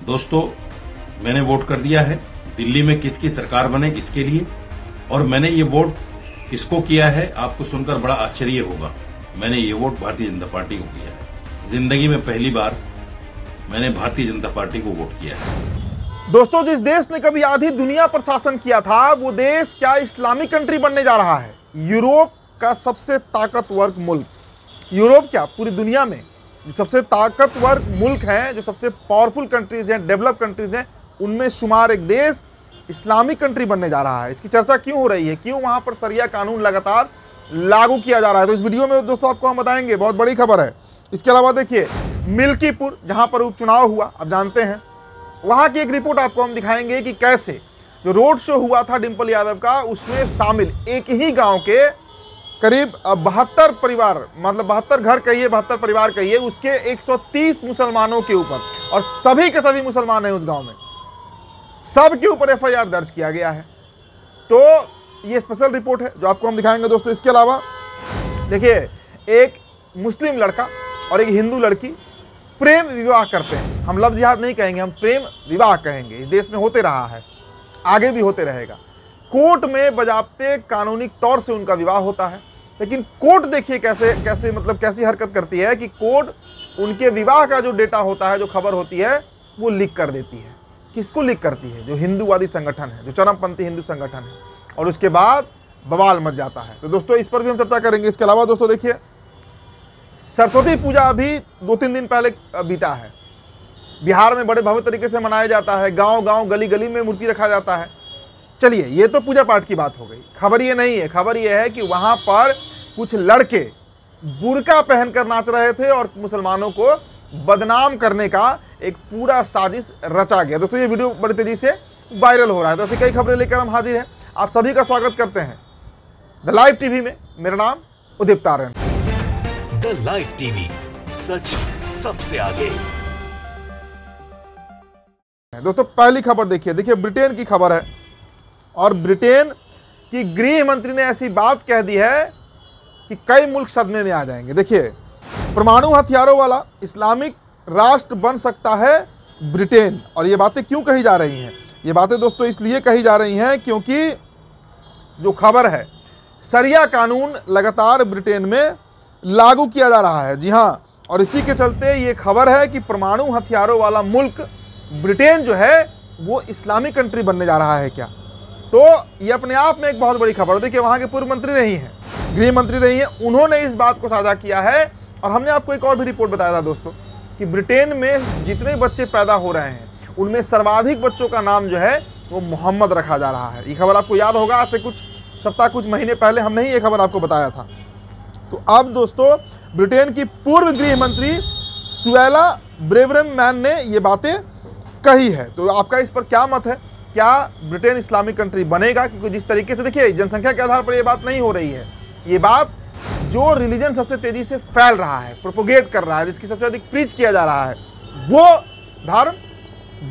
दोस्तों, मैंने वोट कर दिया है दिल्ली में किसकी सरकार बने इसके लिए, और मैंने ये वोट किसको किया है आपको सुनकर बड़ा आश्चर्य होगा। मैंने ये वोट भारतीय जनता पार्टी को किया है। जिंदगी में पहली बार मैंने भारतीय जनता पार्टी को वोट किया है। दोस्तों, जिस देश ने कभी आधी दुनिया पर शासन किया था वो देश क्या इस्लामिक कंट्री बनने जा रहा है। यूरोप का सबसे ताकतवर मुल्क, यूरोप क्या पूरी दुनिया में जो सबसे ताकतवर मुल्क हैं, जो सबसे पावरफुल कंट्रीज हैं, डेवलप कंट्रीज हैं, उनमें शुमार एक देश इस्लामिक कंट्री बनने जा रहा है। इसकी चर्चा क्यों हो रही है, क्यों वहां पर शरिया कानून लगातार लागू किया जा रहा है, तो इस वीडियो में दोस्तों आपको हम बताएंगे। बहुत बड़ी खबर है। इसके अलावा देखिए, मिल्कीपुर जहां पर उपचुनाव हुआ, आप जानते हैं, वहां की एक रिपोर्ट आपको हम दिखाएंगे कि कैसे जो रोड शो हुआ था डिंपल यादव का, उसमें शामिल एक ही गांव के करीब 72 परिवार, मतलब 72 घर कहिए, 72 परिवार कहिए, उसके 130 मुसलमानों के ऊपर, और सभी के सभी मुसलमान हैं उस गांव में, सब के ऊपर एफआईआर दर्ज किया गया है। तो ये स्पेशल रिपोर्ट है जो आपको हम दिखाएंगे दोस्तों। इसके अलावा देखिए, एक मुस्लिम लड़का और एक हिंदू लड़की प्रेम विवाह करते हैं। हम लफ्ज़ जिहाद नहीं कहेंगे, हम प्रेम विवाह कहेंगे। इस देश में होते रहा है, आगे भी होते रहेगा। कोर्ट में बजाबते कानूनी तौर से उनका विवाह होता है, लेकिन कोर्ट देखिए कैसे मतलब कैसी हरकत करती है कि कोर्ट उनके विवाह का जो डेटा होता है, जो खबर होती है, वो लीक कर देती है। किसको लीक करती है? जो हिंदूवादी संगठन है, जो चरमपंथी हिंदू संगठन है, और उसके बाद बवाल मच जाता है। तो दोस्तों, इस पर भी हम चर्चा करेंगे। इसके अलावा दोस्तों देखिए, सरस्वती पूजा अभी 2-3 दिन पहले बीता है। बिहार में बड़े भव्य तरीके से मनाया जाता है, गांव गांव गली गली में मूर्ति रखा जाता है। चलिए, ये तो पूजा पाठ की बात हो गई। खबर ये नहीं है, खबर ये है कि वहां पर कुछ लड़के बुर्का पहनकर नाच रहे थे और मुसलमानों को बदनाम करने का एक पूरा साजिश रचा गया। दोस्तों, ये वीडियो बड़ी तेजी से वायरल हो रहा है, तो ऐसी कई खबरें लेकर हम हाजिर हैं। आप सभी का स्वागत करते हैं द लाइव टीवी में। मेरा नाम उदित तारण। द लाइव टीवी, सच सबसे आगे। दोस्तों, पहली खबर देखिए, ब्रिटेन की खबर है, और ब्रिटेन की गृह मंत्री ने ऐसी बात कह दी है कि कई मुल्क सदमे में आ जाएंगे। देखिए, परमाणु हथियारों वाला इस्लामिक राष्ट्र बन सकता है ब्रिटेन। और ये बातें क्यों कही जा रही हैं? ये बातें दोस्तों इसलिए कही जा रही हैं क्योंकि जो खबर है, शरिया कानून लगातार ब्रिटेन में लागू किया जा रहा है। जी हाँ, और इसी के चलते ये खबर है कि परमाणु हथियारों वाला मुल्क ब्रिटेन जो है वो इस्लामिक कंट्री बनने जा रहा है क्या। तो ये अपने आप में एक बहुत बड़ी खबर है। देखिए, वहाँ के पूर्व मंत्री रही हैं, गृह मंत्री रही हैं, उन्होंने इस बात को साझा किया है। और हमने आपको एक और भी रिपोर्ट बताया था दोस्तों कि ब्रिटेन में जितने बच्चे पैदा हो रहे हैं उनमें सर्वाधिक बच्चों का नाम जो है वो मोहम्मद रखा जा रहा है। ये खबर आपको याद होगा, आज से कुछ सप्ताह कुछ महीने पहले हमने ही ये खबर आपको बताया था। तो अब दोस्तों, ब्रिटेन की पूर्व गृह मंत्री सुएला ब्रेवरमैन ने ये बातें कही है। तो आपका इस पर क्या मत है? क्या ब्रिटेन इस्लामिक कंट्री बनेगा? क्योंकि जिस तरीके से देखिए, जनसंख्या के आधार पर ये बात नहीं हो रही है। ये बात जो रिलीजन सबसे तेजी से फैल रहा है, प्रोपोगेट कर रहा है, जिसकी सबसे अधिक प्रीच किया जा रहा है, वो धर्म,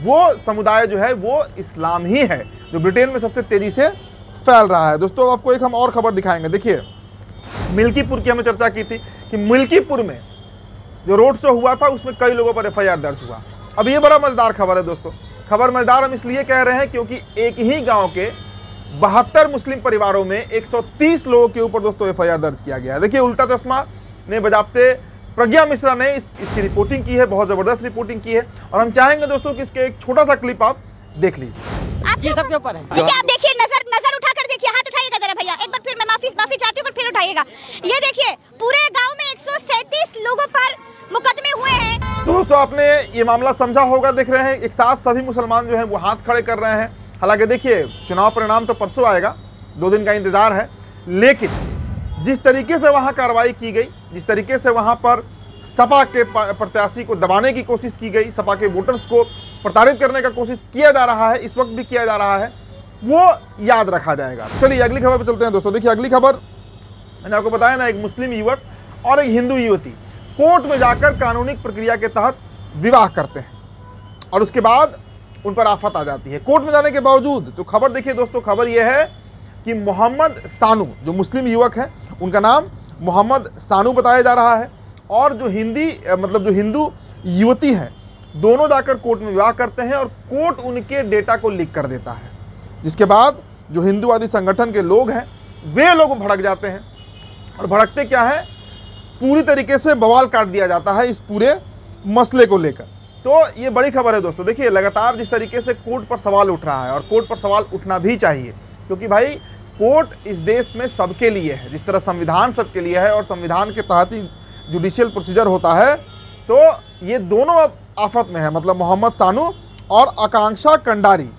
वो समुदाय जो है वो इस्लाम ही है, जो ब्रिटेन में सबसे तेजी से फैल रहा है। दोस्तों, आपको एक हम और खबर दिखाएंगे। देखिए, मिल्कीपुर की हमने चर्चा की थी कि मिल्कीपुर में जो रोड शो हुआ था उसमें कई लोगों पर एफआईआर दर्ज हुआ। अब ये बड़ा मजेदार खबर है दोस्तों। खबर मजेदार हम इसलिए कह रहे हैं क्योंकि एक ही गांव के 72 मुस्लिम परिवारों में 130 लोगों के ऊपर दोस्तों एफआईआर दर्ज किया गया है। देखिए, उल्टा चश्मा ने बजाबते प्रज्ञा मिश्रा ने इसकी रिपोर्टिंग की है, बहुत जबरदस्त रिपोर्टिंग की है, और हम चाहेंगे दोस्तों कि इसके एक छोटा सा क्लिप आप देख लीजिए। आप ये सबके ऊपर है। देखिए, आप देखिए, नजर उठाकर देखिए, हाथ उठाइएगा जरा भैया, एक बार फिर मैं माफी चाहती हूँ, फिर उठाइएगा। ये देखिए, पूरे गांव में 137 लोगों पर मुकदमे हुए हैं। तो दोस्तों, आपने ये मामला समझा होगा। देख रहे हैं, एक साथ सभी मुसलमान जो हैं वो हाथ खड़े कर रहे हैं। हालांकि देखिए, चुनाव परिणाम तो परसों आएगा, 2 दिन का इंतजार है, लेकिन जिस तरीके से वहां कार्रवाई की गई, जिस तरीके से वहां पर सपा के प्रत्याशी को दबाने की कोशिश की गई, सपा के वोटर्स को प्रताड़ित करने का कोशिश किया जा रहा है, इस वक्त भी किया जा रहा है, वो याद रखा जाएगा। चलिए अगली खबर पर चलते हैं दोस्तों। देखिए, अगली खबर मैंने आपको बताया ना, एक मुस्लिम युवक और एक हिंदू युवती कोर्ट में जाकर कानूनी प्रक्रिया के तहत विवाह करते हैं, और उसके बाद उन पर आफत आ जाती है कोर्ट में जाने के बावजूद। तो खबर देखिए दोस्तों, खबर यह है कि मोहम्मद सानू, जो मुस्लिम युवक है, उनका नाम मोहम्मद सानू बताया जा रहा है, और जो हिंदू युवती हैं दोनों जाकर कोर्ट में विवाह करते हैं और कोर्ट उनके डेटा को लीक कर देता है, जिसके बाद जो हिंदूवादी संगठन के लोग हैं वे लोग भड़क जाते हैं। और भड़कते क्या है, पूरी तरीके से बवाल काट दिया जाता है इस पूरे मसले को लेकर। तो ये बड़ी खबर है दोस्तों। देखिए लगातार जिस तरीके से कोर्ट पर सवाल उठ रहा है, और कोर्ट पर सवाल उठना भी चाहिए, क्योंकि भाई कोर्ट इस देश में सबके लिए है। जिस तरह संविधान सबके लिए है और संविधान के तहत ही जुडिशियल प्रोसीजर होता है, तो ये दोनों अब आफत में है। मतलब मोहम्मद सानू और आकांक्षा कंडारी,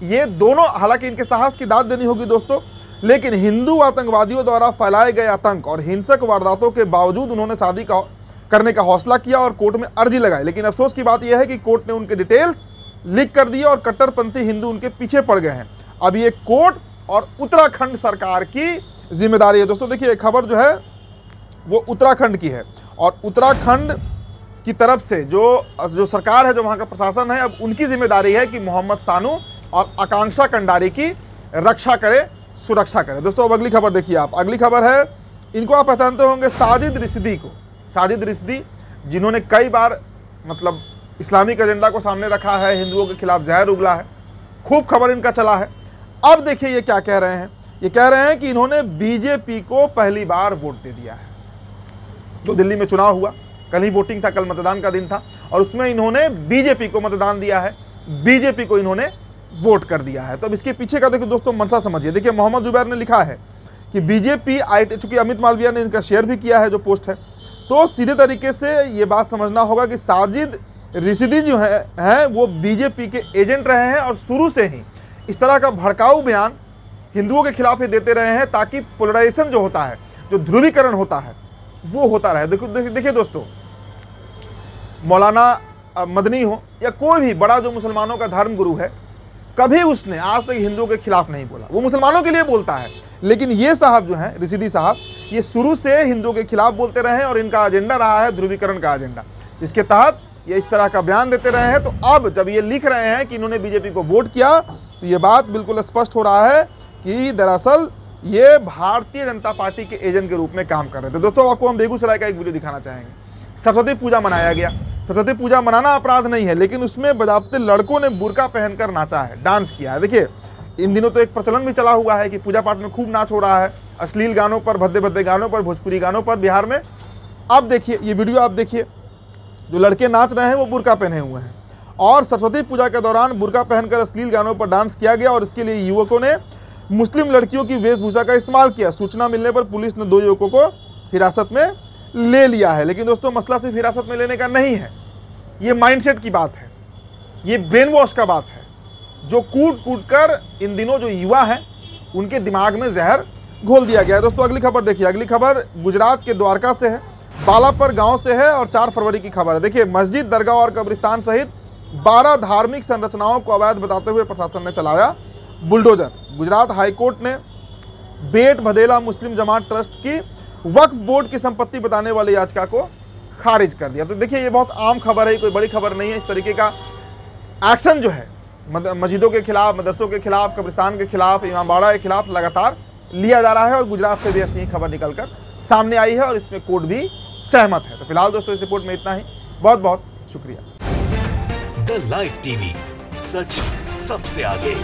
ये दोनों, हालांकि इनके साहस की दाद देनी होगी दोस्तों, लेकिन हिंदू आतंकवादियों द्वारा फैलाए गए आतंक और हिंसक वारदातों के बावजूद उन्होंने शादी करने का हौसला किया और कोर्ट में अर्जी लगाई। लेकिन अफसोस की बात यह है कि कोर्ट ने उनके डिटेल्स लीक कर दिए और कट्टरपंथी हिंदू उनके पीछे पड़ गए हैं। अब ये कोर्ट और उत्तराखंड सरकार की जिम्मेदारी है दोस्तों। देखिए खबर जो है वो उत्तराखंड की है, और उत्तराखंड की तरफ से जो सरकार है, जो वहाँ का प्रशासन है, अब उनकी जिम्मेदारी है कि मोहम्मद सानू और आकांक्षा कंडारी की रक्षा करे, सुरक्षा करे। दोस्तों अब अगली खबर देखिए आप। अगली खबर है, इनको आप पहचानते होंगे साजिद रिश्दी को। साजिद रिश्दी जिन्होंने कई बार मतलब इस्लामिक एजेंडा को सामने रखा है, हिंदुओं के खिलाफ जहर उगला है, खूब खबर इनका चला है। अब देखिए ये क्या कह रहे हैं, ये कह रहे हैं कि इन्होंने बीजेपी को पहली बार वोट दे दिया है। तो दिल्ली में चुनाव हुआ, कल ही वोटिंग था, कल मतदान का दिन था, और उसमें इन्होंने बीजेपी को मतदान दिया है, बीजेपी को इन्होंने वोट कर दिया है। तो अब इसके पीछे का देखिए दोस्तों मंशा समझिए। देखिए मोहम्मद जुबैर ने लिखा है कि बीजेपी चूंकि अमित मालविया ने इनका शेयर भी किया है जो पोस्ट है, तो सीधे तरीके से ये बात समझना होगा कि साजिद रिश्दी जो है वो बीजेपी के एजेंट रहे हैं और शुरू से ही इस तरह का भड़काऊ बयान हिंदुओं के खिलाफ ही देते रहे हैं, ताकि पोलराइजेशन जो होता है, जो ध्रुवीकरण होता है, वो होता रहे। देखिए दोस्तों, मौलाना मदनी हो या कोई भी बड़ा जो मुसलमानों का धर्म गुरु है, कभी उसने आज तक हिंदुओं के खिलाफ नहीं बोला। वो मुसलमानों के लिए बोलता है, लेकिन ये साहब जो हैं रिश्दी साहब, ये शुरू से हिंदुओं के खिलाफ बोलते रहे हैं और इनका एजेंडा रहा है ध्रुवीकरण का एजेंडा, जिसके तहत ये इस तरह का बयान देते रहे हैं। तो अब जब ये लिख रहे हैं कि इन्होंने बीजेपी को वोट किया, तो ये बात बिल्कुल स्पष्ट हो रहा है कि दरअसल ये भारतीय जनता पार्टी के एजेंट के रूप में काम कर रहे थे। दोस्तों आपको हम बेगूसराय का एक वीडियो दिखाना चाहेंगे। सरस्वती पूजा मनाया गया। सरस्वती पूजा मनाना अपराध नहीं है, लेकिन उसमें बजाबते लड़कों ने बुर्का पहनकर नाचा है, डांस किया है। देखिए इन दिनों तो एक प्रचलन भी चला हुआ है कि पूजा पाठ में खूब नाच हो रहा है, अश्लील गानों पर, भद्दे भद्दे गानों पर, भोजपुरी गानों पर बिहार में। अब देखिए ये वीडियो आप देखिए, जो लड़के नाच रहे हैं वो बुर्का पहने हुए हैं, और सरस्वती पूजा के दौरान बुर्का पहनकर अश्लील गानों पर डांस किया गया, और इसके लिए युवकों ने मुस्लिम लड़कियों की वेशभूषा का इस्तेमाल किया। सूचना मिलने पर पुलिस ने 2 युवकों को हिरासत में ले लिया है। लेकिन दोस्तों मसला सिर्फ हिरासत में लेने का नहीं है, ये माइंडसेट की बात है, ये ब्रेन वॉश का बात है, जो कूट कर इन दिनों जो युवा हैं उनके दिमाग में जहर घोल दिया गया है। दोस्तों अगली खबर देखिए। अगली खबर गुजरात के द्वारका से है, बालापर गांव से है, और 4 फरवरी की खबर है। देखिए मस्जिद, दरगाह और कब्रिस्तान सहित 12 धार्मिक संरचनाओं को अवैध बताते हुए प्रशासन ने चलाया बुलडोजर। गुजरात हाईकोर्ट ने बेट भदेला मुस्लिम जमात ट्रस्ट की वक्फ बोर्ड की संपत्ति बताने वाली याचिका को खारिज कर दिया। तो देखिए ये बहुत आम खबर है, कोई बड़ी खबर नहीं है। इस तरीके का एक्शन जो है मस्जिदों के खिलाफ, मदरसों के खिलाफ, कब्रिस्तान के खिलाफ, इमामबाड़ा के खिलाफ लगातार लिया जा रहा है, और गुजरात से भी ऐसी खबर निकलकर सामने आई है, और इसमें कोर्ट भी सहमत है। तो फिलहाल दोस्तों इस रिपोर्ट में इतना ही। बहुत बहुत शुक्रिया। द लाइव टीवी, सच सबसे आगे।